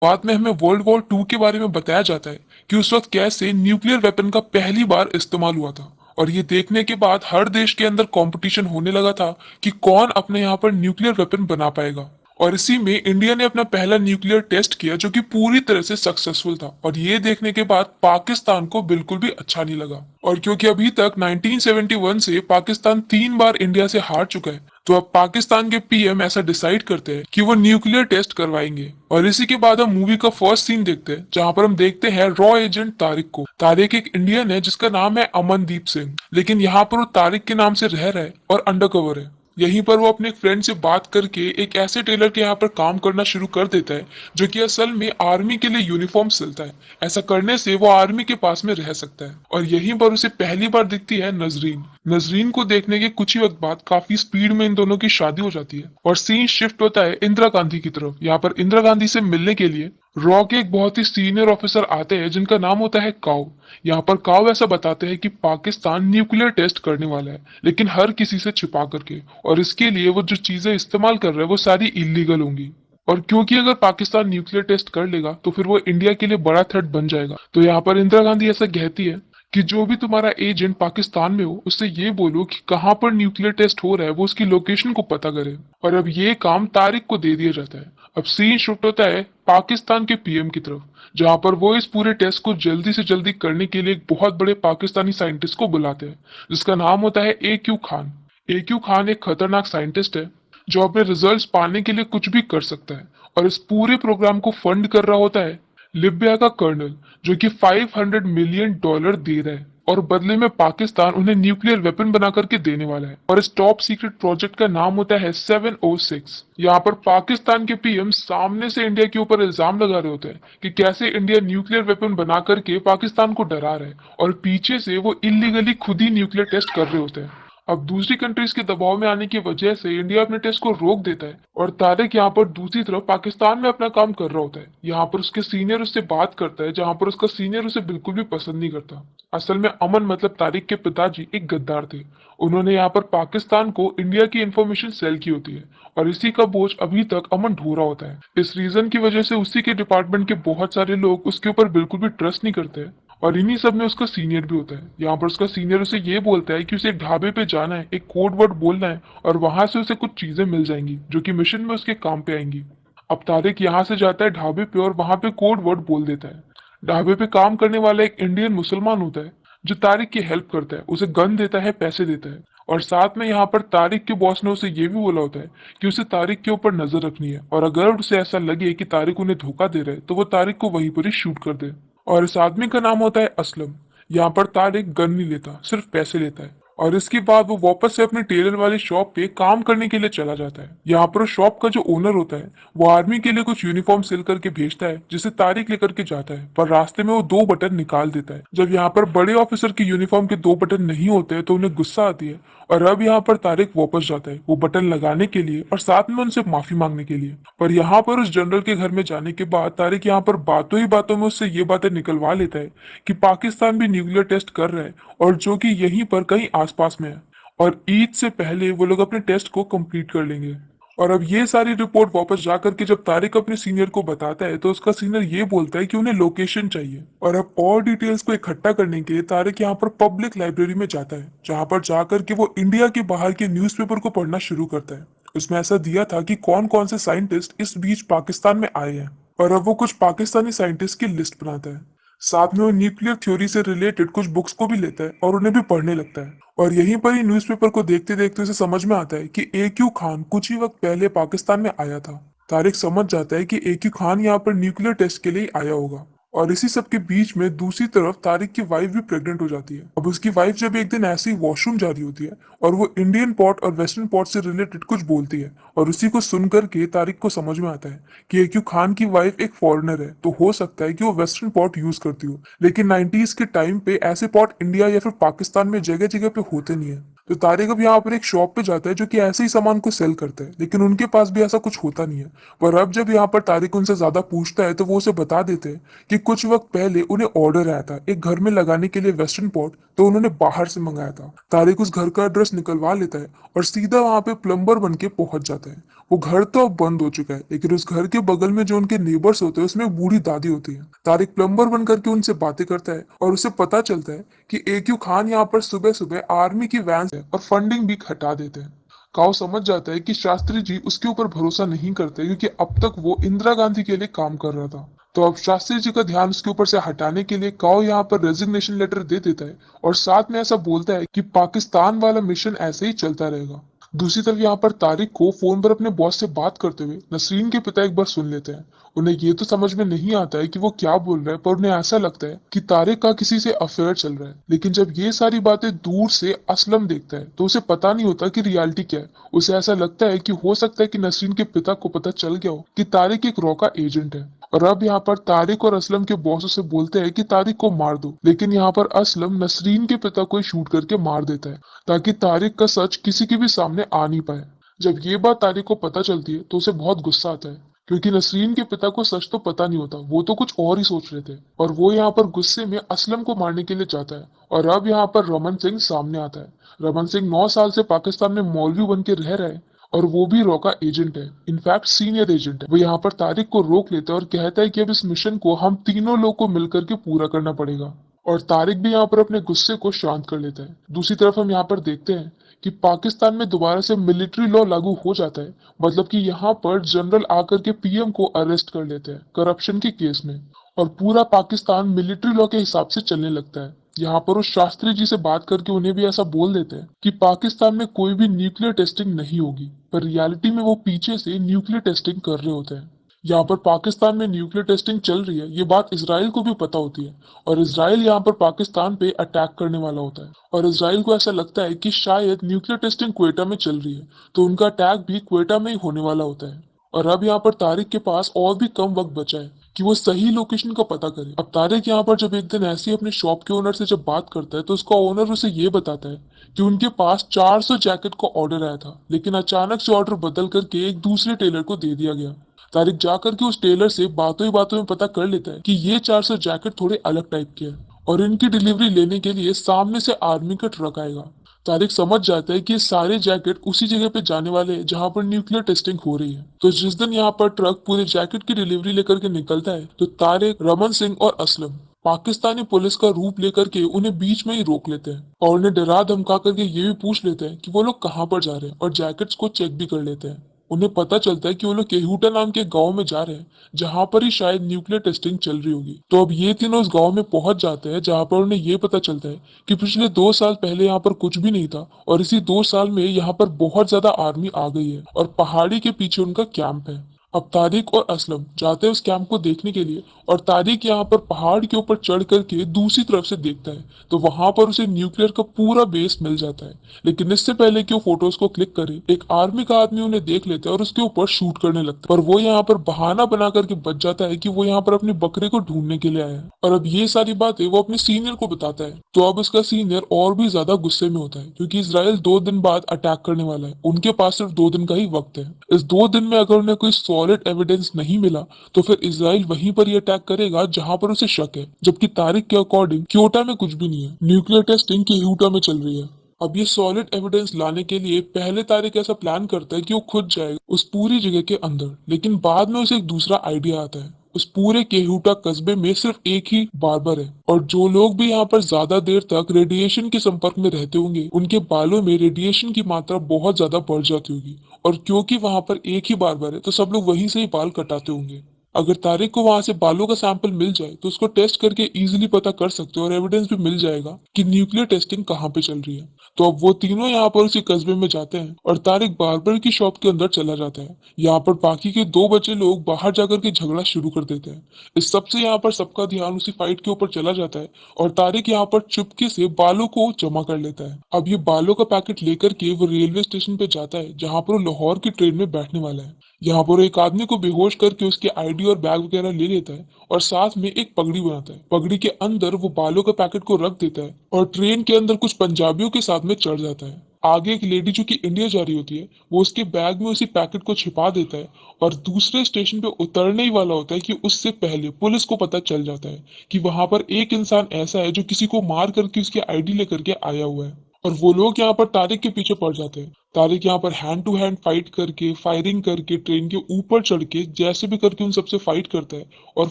बाद में हमें वर्ल्ड वॉर टू के बारे में बताया जाता है कि उस वक्त कैसे न्यूक्लियर वेपन का पहली बार इस्तेमाल हुआ था। और ये देखने के बाद हर देश के अंदर कंपटीशन होने लगा था कि कौन अपने यहाँ पर न्यूक्लियर वेपन बना पाएगा। और इसी में इंडिया ने अपना पहला न्यूक्लियर टेस्ट किया जो कि पूरी तरह से सक्सेसफुल था। और ये देखने के बाद पाकिस्तान को बिल्कुल भी अच्छा नहीं लगा। और क्योंकि अभी तक 1971 से पाकिस्तान 3 बार इंडिया से हार चुका है, तो अब पाकिस्तान के पीएम ऐसा डिसाइड करते हैं कि वो न्यूक्लियर टेस्ट करवाएंगे। और इसी के बाद हम मूवी का फर्स्ट सीन देखते हैं जहां पर हम देखते हैं रॉ एजेंट तारिक को। तारिक एक इंडियन है जिसका नाम है अमनदीप सिंह, लेकिन यहाँ पर वो तारिक के नाम से रह रहा है और अंडरकवर है। यहीं पर वो अपने एक फ्रेंड से बात करके एक ऐसे टेलर के यहाँ पर काम करना शुरू कर देता है जो कि असल में आर्मी के लिए यूनिफॉर्म सिलता है। ऐसा करने से वो आर्मी के पास में रह सकता है। और यहीं पर उसे पहली बार दिखती है नजरीन। नजरीन को देखने के कुछ ही वक्त बाद काफी स्पीड में इन दोनों की शादी हो जाती है और सीन शिफ्ट होता है इंदिरा गांधी की तरफ। यहाँ पर इंदिरा गांधी से मिलने के लिए रॉ के एक बहुत ही सीनियर ऑफिसर आते हैं जिनका नाम होता है काव। यहाँ पर काव ऐसा बताते हैं कि पाकिस्तान न्यूक्लियर टेस्ट करने वाला है, लेकिन हर किसी से छिपा करके। और इसके लिए वो जो चीजें इस्तेमाल कर रहे हैं वो सारी इलीगल होंगी। और क्योंकि अगर पाकिस्तान न्यूक्लियर टेस्ट कर लेगा तो फिर वो इंडिया के लिए बड़ा थ्रेट बन जाएगा। तो यहाँ पर इंदिरा गांधी ऐसा कहती है कि जो भी तुम्हारा एजेंट पाकिस्तान में हो उससे ये बोलो कि कहाँ पर न्यूक्लियर टेस्ट हो रहा है वो उसकी लोकेशन को पता करे। और अब ये काम तारिक को दे दिया जाता है। अब सीन शिफ्ट होता है पाकिस्तान के पीएम की तरफ, जहां पर वो इस पूरे टेस्ट को जल्दी से जल्दी करने के लिए एक बहुत बड़े पाकिस्तानी साइंटिस्ट को बुलाते हैं जिसका नाम होता है AQ खान। AQ खान एक खतरनाक साइंटिस्ट है जो अपने रिजल्ट्स पाने के लिए कुछ भी कर सकता है। और इस पूरे प्रोग्राम को फंड कर रहा होता है लिबिया का कर्नल, जो कि $500 मिलियन दे रहा है। और बदले में पाकिस्तान उन्हें न्यूक्लियर वेपन बना करके देने वाला है। और इस टॉप सीक्रेट प्रोजेक्ट का नाम होता है 706। यहाँ पर पाकिस्तान के पीएम सामने से इंडिया के ऊपर इल्जाम लगा रहे होते हैं कि कैसे इंडिया न्यूक्लियर वेपन बना करके पाकिस्तान को डरा रहा है, और पीछे से वो इलीगली खुद ही न्यूक्लियर टेस्ट कर रहे होते हैं। अब दूसरी कंट्रीज के दबाव में आने की वजह से इंडिया अपने टेस्ट को रोक देता है और तारिक यहाँ पर दूसरी तरफ पाकिस्तान में अपना काम कर रहा होता है। यहाँ पर उसके सीनियर उससे बात करता है जहाँ पर उसका सीनियर उसे बिल्कुल भी पसंद नहीं करता। असल में अमन मतलब तारिक के पिताजी एक गद्दार थे। उन्होंने यहाँ पर पाकिस्तान को इंडिया की इंफॉर्मेशन सेल की होती है और इसी का बोझ अभी तक अमन ढो रहा होता है। इस रीजन की वजह से उसी के डिपार्टमेंट के बहुत सारे लोग उसके ऊपर बिल्कुल भी ट्रस्ट नहीं करते हैं। और इन्हीं सब में उसका सीनियर भी होता है। यहाँ पर उसका सीनियर उसे ये बोलता है कि उसे एक ढाबे पे जाना है, एक कोड वर्ड बोलना है और वहां से उसे कुछ चीजें मिल जाएंगी जो कि मिशन में उसके काम पे आएंगी। अब तारिक यहाँ से जाता है ढाबे पे और वहां पे कोड वर्ड बोल देता है। ढाबे पे काम करने वाला एक इंडियन मुसलमान होता है जो तारिक की हेल्प करता है, उसे गन देता है, पैसे देता है। और साथ में यहाँ पर तारिक के बॉस ने उसे ये भी बोला होता है कि उसे तारिक के ऊपर नजर रखनी है और अगर उसे ऐसा लगे कि तारिक उन्हें धोखा दे रहा है तो वो तारिक को वहीं पर ही शूट कर दे। और इस आदमी का नाम होता है असलम। यहाँ पर तारिक गन नहीं लेता, सिर्फ पैसे लेता है। और इसके बाद वो वापस से अपने टेलर वाली शॉप पे काम करने के लिए चला जाता है। यहाँ पर शॉप का जो ओनर होता है वो आर्मी के लिए कुछ यूनिफॉर्म सिल करके भेजता है जिसे तारिक लेकर के जाता है, पर रास्ते में वो 2 बटन निकाल देता है। जब यहाँ पर बड़े ऑफिसर की यूनिफॉर्म के 2 बटन नहीं होते हैं तो उन्हें गुस्सा आती है और अब यहाँ पर तारिक वापस जाता है वो बटन लगाने के लिए और साथ में उनसे माफी मांगने के लिए। पर यहाँ पर उस जनरल के घर में जाने के बाद तारिक यहाँ पर बातों ही बातों में उससे ये बातें निकलवा लेता है कि पाकिस्तान भी न्यूक्लियर टेस्ट कर रहा है और जो कि यहीं पर कहीं आसपास में है और ईद से पहले वो लोग अपने टेस्ट को कंप्लीट कर लेंगे। और अब ये सारी रिपोर्ट वापस जाकर के जब तारिक अपने सीनियर को बताता है तो उसका सीनियर ये बोलता है कि उन्हें लोकेशन चाहिए। और अब और डिटेल्स को इकट्ठा करने के लिए तारिक यहाँ पर पब्लिक लाइब्रेरी में जाता है जहाँ पर जाकर के वो इंडिया के बाहर के न्यूज़पेपर को पढ़ना शुरू करता है। उसमें ऐसा दिया था कि कौन कौन से साइंटिस्ट इस बीच पाकिस्तान में आए हैं और अब वो कुछ पाकिस्तानी साइंटिस्ट की लिस्ट बनाता है। साथ में वो न्यूक्लियर थ्योरी से रिलेटेड कुछ बुक्स को भी लेता है और उन्हें भी पढ़ने लगता है। और यहीं पर ही न्यूज़पेपर को देखते देखते उसे समझ में आता है कि AQ खान कुछ ही वक्त पहले पाकिस्तान में आया था। तारिक समझ जाता है कि AQ खान यहाँ पर न्यूक्लियर टेस्ट के लिए आया होगा। और इसी सब के बीच में दूसरी तरफ तारिक की वाइफ भी प्रेग्नेंट हो जाती है। अब उसकी वाइफ जब एक दिन ऐसे ही वॉशरूम जा रही होती है और वो इंडियन पॉट और वेस्टर्न पॉट से रिलेटेड कुछ बोलती है और उसी को सुन करके तारिक को समझ में आता है कि AQ खान की वाइफ एक फॉरेनर है, तो हो सकता है कि वो वेस्टर्न पॉट यूज करती हो। लेकिन 90s के टाइम पे ऐसे पॉट इंडिया या फिर पाकिस्तान में जगह जगह पे होते नहीं है। तो तारिक अब यहाँ पर एक शॉप पे जाता है जो कि ऐसे ही सामान को सेल करता है, लेकिन उनके पास भी ऐसा कुछ होता नहीं है। पर अब जब यहाँ पर तारिक उनसे ज्यादा पूछता है तो वो उसे बता देते हैं कि कुछ वक्त पहले उन्हें ऑर्डर आया था एक घर में लगाने के लिए वेस्टर्न पॉट तो उन्होंने बाहर से मंगाया था। तारिक उस घर का एड्रेस निकलवा लेता है और सीधा वहां पे प्लम्बर बन के पहुंच जाता है। वो घर तो अब बंद हो चुका है, लेकिन उस घर के बगल में जो उनके नेबर्स होते हैं उसमें एक बूढ़ी दादी होती है। तारिक प्लम्बर बन करके उनसे बातें करता है और उसे पता चलता है कि AQ खान यहाँ पर सुबह सुबह आर्मी की वैन है और फंडिंग भी हटा देते हैं। काओ समझ जाता है कि शास्त्री जी उसके ऊपर भरोसा नहीं करते, क्योंकि अब तक वो इंदिरा गांधी के लिए काम कर रहा था। तो अब शास्त्री जी का ध्यान उसके ऊपर से हटाने के लिए काओ यहाँ पर रेजिग्नेशन लेटर दे देता है और साथ में ऐसा बोलता है कि पाकिस्तान वाला मिशन ऐसे ही चलता रहेगा। दूसरी तरफ यहाँ पर तारिक को फोन पर अपने बॉस से बात करते हुए नसरीन के पिता एक बार सुन लेते हैं। उन्हें ये तो समझ में नहीं आता है कि वो क्या बोल रहा है, पर उन्हें ऐसा लगता है कि तारिक का किसी से अफेयर चल रहा है। लेकिन जब ये सारी बातें दूर से असलम देखता है तो उसे पता नहीं होता कि रियलिटी क्या है। उसे ऐसा लगता है कि हो सकता है कि नसरीन के पिता को पता चल गया हो कि तारिक एक रॉ का एजेंट है। और अब यहाँ पर तारिक और असलम के बॉस उसे बोलते हैं कि तारिक को मार दो, लेकिन यहाँ पर असलम नसरीन के पिता को शूट करके मार देता है ताकि तारिक का सच किसी के भी सामने आ नहीं पाए। जब ये बात तारिक को पता चलती है तो उसे बहुत गुस्सा आता है, क्योंकि नसरीन के पिता को सच तो पता नहीं होता, वो तो कुछ और ही सोच रहे थे। और वो यहाँ पर गुस्से में असलम को मारने के लिए जाता है। और अब यहाँ पर रमन सिंह सामने आता है। रमन सिंह 9 साल से पाकिस्तान में मौलवी बन के रह रहा है और वो भी रॉ का एजेंट है, इनफैक्ट सीनियर एजेंट है। वो यहाँ पर तारिक को रोक लेता है और कहता है कि अब इस मिशन को हम तीनों लोग को मिलकर के पूरा करना पड़ेगा। और तारिक भी यहाँ पर अपने गुस्से को शांत कर लेता है। दूसरी तरफ हम यहाँ पर देखते हैं कि पाकिस्तान में दोबारा से मिलिट्री लॉ लागू हो जाता है। मतलब कि यहाँ पर जनरल आकर के PM को अरेस्ट कर लेते हैं करप्शन के केस में, और पूरा पाकिस्तान मिलिट्री लॉ के हिसाब से चलने लगता है। यहाँ पर उस शास्त्री जी से बात करके उन्हें भी ऐसा बोल देते हैं कि पाकिस्तान में कोई भी न्यूक्लियर टेस्टिंग नहीं होगी, पर रियलिटी में वो पीछे से न्यूक्लियर टेस्टिंग कर रहे होते हैं। यहाँ पर पाकिस्तान में न्यूक्लियर टेस्टिंग चल रही है, ये बात इसराइल को भी पता होती है। और इसराइल यहाँ पर पाकिस्तान पे अटैक करने वाला होता है। और इसराइल को ऐसा लगता है कि शायद न्यूक्लियर टेस्टिंग क्वेटा में चल रही है, तो उनका अटैक भी क्वेटा में ही होने वाला होता है। और अब यहाँ पर तारिक के पास और भी कम वक्त बचा है कि वो सही लोकेशन का पता करे। अब तारिक यहाँ पर जब एक दिन ऐसे ही अपने शॉप के ओनर से जब बात करता है तो उसका ओनर उसे ये बताता है कि उनके पास 400 जैकेट का ऑर्डर आया था, लेकिन अचानक से ऑर्डर बदल करके एक दूसरे टेलर को दे दिया गया। तारिक जाकर के उस टेलर से बातों ही बातों में पता कर लेता है कि ये 400 जैकेट थोड़े अलग टाइप के हैं और इनकी डिलीवरी लेने के लिए सामने से आर्मी का ट्रक आएगा। तारिक समझ जाता है कि ये सारे जैकेट उसी जगह पे जाने वाले हैं जहां पर न्यूक्लियर टेस्टिंग हो रही है। तो जिस दिन यहाँ पर ट्रक पूरे जैकेट की डिलीवरी लेकर के निकलता है तो तारिक, रमन सिंह और असलम पाकिस्तानी पुलिस का रूप लेकर के उन्हें बीच में ही रोक लेते हैं और उन्हें डरा धमका करके ये भी पूछ लेते हैं कि वो लोग कहाँ पर जा रहे हैं, और जैकेट्स को चेक भी कर लेते हैं। उन्हें पता चलता है कि वो लोग केहूटा नाम के गांव में जा रहे हैं, जहां पर ही शायद न्यूक्लियर टेस्टिंग चल रही होगी। तो अब ये तीनों उस गांव में पहुंच जाते हैं जहां पर उन्हें ये पता चलता है कि पिछले 2 साल पहले यहाँ पर कुछ भी नहीं था और इसी 2 साल में यहाँ पर बहुत ज्यादा आर्मी आ गई है और पहाड़ी के पीछे उनका कैंप है। अब तारिक और असलम जाते हैं उस कैंप को देखने के लिए, और तारिक यहाँ पर पहाड़ के ऊपर चढ़ करके दूसरी तरफ से देखता है तो वहां पर उसे न्यूक्लियर का पूरा बेस मिल जाता है। लेकिन इससे पहले कि वो फोटोज को क्लिक करे, एक आर्मी का आदमी उन्हें देख लेता है और उसके ऊपर शूट करने लगता है। पर वो यहाँ पर बहाना बना करके बच जाता है कि वो यहाँ पर अपने बकरे को ढूंढने के लिए आया है। और अब ये सारी बातें वो अपने सीनियर को बताता है, तो अब उसका सीनियर और भी ज्यादा गुस्से में होता है, क्योंकि इसराइल 2 दिन बाद अटैक करने वाला है। उनके पास सिर्फ 2 दिन का ही वक्त है। इस 2 दिन में अगर उन्हें कोई सॉलिड एविडेंस नहीं मिला तो फिर इसराइल वहीं पर ही अटैक करेगा जहां पर उसे शक है। जबकि तारिक के अकॉर्डिंग क्योटा में कुछ भी नहीं है, न्यूक्लियर टेस्टिंग क्योटा में चल रही है। अब ये सॉलिड एविडेंस लाने के लिए पहले तारिक ऐसा प्लान करता है कि वो खुद जाएगा उस पूरी जगह के अंदर, लेकिन बाद में उसे एक दूसरा आइडिया आता है। उस पूरे केहूटा कस्बे में सिर्फ एक ही बार्बर है, और जो लोग भी यहाँ पर ज्यादा देर तक रेडिएशन के संपर्क में रहते होंगे उनके बालों में रेडिएशन की मात्रा बहुत ज्यादा बढ़ जाती होगी। और क्योंकि वहां पर एक ही बार्बर है तो सब लोग वहीं से ही बाल कटाते होंगे। अगर तारिक को वहां से बालों का सैंपल मिल जाए तो उसको टेस्ट करके इजीली पता कर सकते हो और एविडेंस भी मिल जाएगा कि न्यूक्लियर टेस्टिंग कहाँ पे चल रही है। तो अब वो तीनों यहाँ पर उसी कस्बे में जाते हैं और तारिक बार्बर की शॉप के अंदर चला जाता है। यहाँ पर बाकी के 2 बचे लोग बाहर जाकर के झगड़ा शुरू कर देते हैं। इस सबसे यहाँ पर सबका ध्यान उसी फाइट के ऊपर चला जाता है और तारिक यहाँ पर चुपके से बालों को जमा कर लेता है। अब ये बालों का पैकेट लेकर के वो रेलवे स्टेशन पे जाता है जहाँ पर वो लाहौर की ट्रेन में बैठने वाला है। यहाँ पर एक आदमी को बेहोश करके उसकी ID और बैग वगैरह ले लेता है और साथ में एक पगड़ी बनाता है। पगड़ी के अंदर वो बालों के पैकेट को रख देता है और ट्रेन के अंदर कुछ पंजाबियों के साथ में चढ़ जाता है। आगे एक लेडी जो कि इंडिया जा रही होती है, वो उसके बैग में उसी पैकेट को छिपा देता है और दूसरे स्टेशन पे उतरने ही वाला होता है कि उससे पहले पुलिस को पता चल जाता है कि वहां पर एक इंसान ऐसा है जो किसी को मार करके उसकी आईडी लेकर के आया हुआ है। और वो लोग यहाँ पर तारिक के पीछे पड़ जाते हैं। तारिक यहाँ पर हैंड टू हैंड फाइट करके, फायरिंग करके, ट्रेन के ऊपर चढ़ के जैसे भी करके उन सबसे फाइट करता है और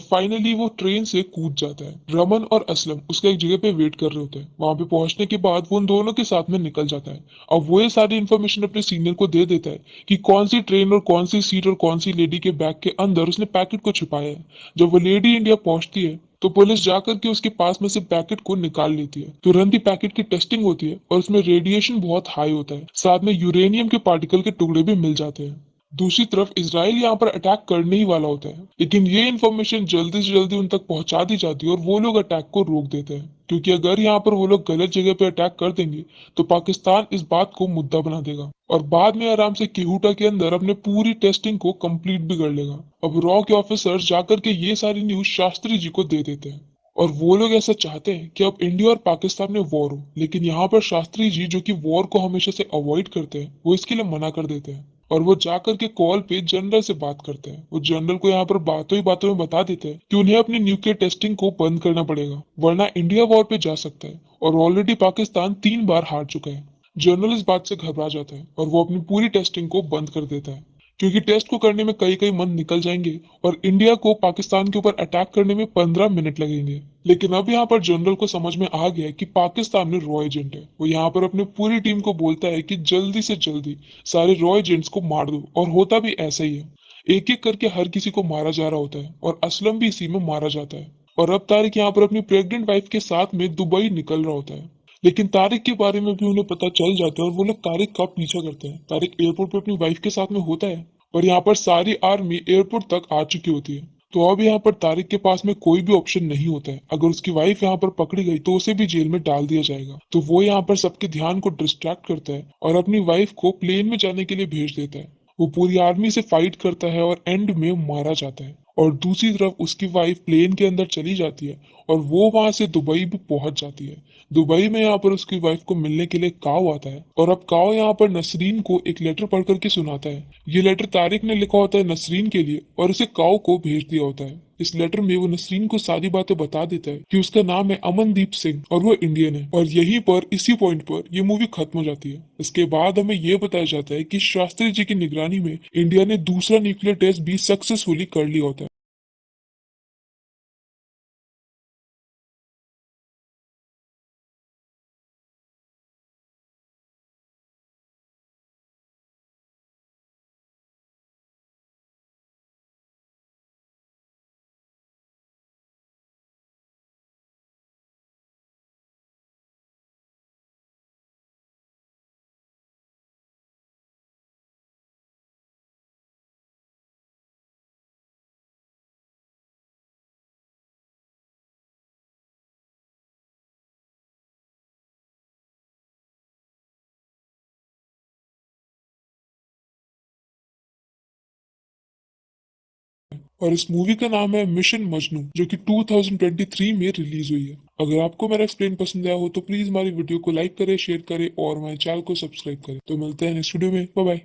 फाइनली वो ट्रेन से कूद जाता है। रमन और असलम उसके एक जगह पे वेट कर रहे होते हैं। वहां पे पहुंचने के बाद वो उन दोनों के साथ में निकल जाता है। अब वो ये सारी इन्फॉर्मेशन अपने सीनियर को दे देता है कि कौन सी ट्रेन और कौन सी सीट और कौन सी लेडी के बैग के अंदर उसने पैकेट को छिपाया है। जब वो लेडी इंडिया पहुंचती है तो पुलिस जाकर के उसके पास में से पैकेट को निकाल लेती है। तुरंत ही पैकेट की टेस्टिंग होती है और उसमें रेडिएशन बहुत हाई होता है, साथ में यूरेनियम के पार्टिकल के टुकड़े भी मिल जाते हैं। दूसरी तरफ इसराइल यहाँ पर अटैक करने ही वाला होता है, लेकिन ये इन्फॉर्मेशन जल्दी से जल्दी उन तक पहुंचा दी जाती है और वो लोग अटैक को रोक देते हैं, क्योंकि अगर यहाँ पर वो लोग गलत जगह पे अटैक कर देंगे तो पाकिस्तान इस बात को मुद्दा बना देगा और बाद में आराम से केहूटा के अंदर अपने पूरी टेस्टिंग को कंप्लीट भी कर लेगा। अब रॉ के ऑफिसर्स जाकर के ये सारी न्यूज शास्त्री जी को दे देते हैं और वो लोग ऐसा चाहते हैं कि अब इंडिया और पाकिस्तान में वॉर हो, लेकिन यहाँ पर शास्त्री जी जो कि वॉर को हमेशा से अवॉइड करते हैं, वो इसके लिए मना कर देते हैं और वो जाकर के कॉल पे जनरल से बात करते हैं। वो जनरल को यहाँ पर बातों ही बातों में बता देते हैं कि उन्हें अपनी न्यूक्लियर टेस्टिंग को बंद करना पड़ेगा, वरना इंडिया वॉर पे जा सकता है और ऑलरेडी पाकिस्तान 3 बार हार चुका है। जनरल इस बात से घबरा जाता है और वो अपनी पूरी टेस्टिंग को बंद कर देता है, क्योंकि टेस्ट को करने में कई कई मंथ निकल जाएंगे और इंडिया को पाकिस्तान के ऊपर अटैक करने में 15 मिनट लगेंगे। लेकिन अब यहाँ पर जनरल को समझ में आ गया कि पाकिस्तान में रॉ एजेंट है। वो यहाँ पर अपनी पूरी टीम को बोलता है कि जल्दी से जल्दी सारे रॉ एजेंट्स को मार दो, और होता भी ऐसा ही है। एक एक करके हर किसी को मारा जा रहा होता है और असलम भी इसी में मारा जाता है। और अब तारिक यहाँ पर अपनी प्रेग्नेंट वाइफ के साथ में दुबई निकल रहा होता है, लेकिन तारिक के बारे में भी उन्हें पता चल जाता है और वो लोग तारिक का पीछा करते हैं। तारिक एयरपोर्ट पे अपनी वाइफ के साथ में होता है और यहाँ पर सारी आर्मी एयरपोर्ट तक आ चुकी होती है। तो अब यहाँ पर तारिक के पास में कोई भी ऑप्शन नहीं होता है। अगर उसकी वाइफ यहाँ पर पकड़ी गई तो उसे भी जेल में डाल दिया जाएगा। तो वो यहाँ पर सबके ध्यान को डिस्ट्रैक्ट करता है और अपनी वाइफ को प्लेन में जाने के लिए भेज देता है। वो पूरी आर्मी से फाइट करता है और एंड में मारा जाता है। और दूसरी तरफ उसकी वाइफ प्लेन के अंदर चली जाती है और वो वहां से दुबई भी पहुंच जाती है। दुबई में यहाँ पर उसकी वाइफ को मिलने के लिए काव आता है और अब काव यहाँ पर नसरीन को एक लेटर पढ़ करके सुनाता है। ये लेटर तारिक ने लिखा होता है नसरीन के लिए और उसे काव को भेज दिया होता है। इस लेटर में वो नसरीन को सारी बातें बता देता है कि उसका नाम है अमनदीप सिंह और वो इंडियन है। और यहीं पर इसी पॉइंट पर ये मूवी खत्म हो जाती है। इसके बाद हमें ये बताया जाता है कि शास्त्री जी की निगरानी में इंडिया ने दूसरा न्यूक्लियर टेस्ट भी सक्सेसफुली कर लिया होता है। और इस मूवी का नाम है मिशन मजनू, जो कि 2023 में रिलीज हुई है। अगर आपको मेरा एक्सप्लेन पसंद आया हो तो प्लीज हमारी वीडियो को लाइक करें, शेयर करें और हमारे चैनल को सब्सक्राइब करें। तो मिलते हैं नेक्स्ट वीडियो में। Bye bye.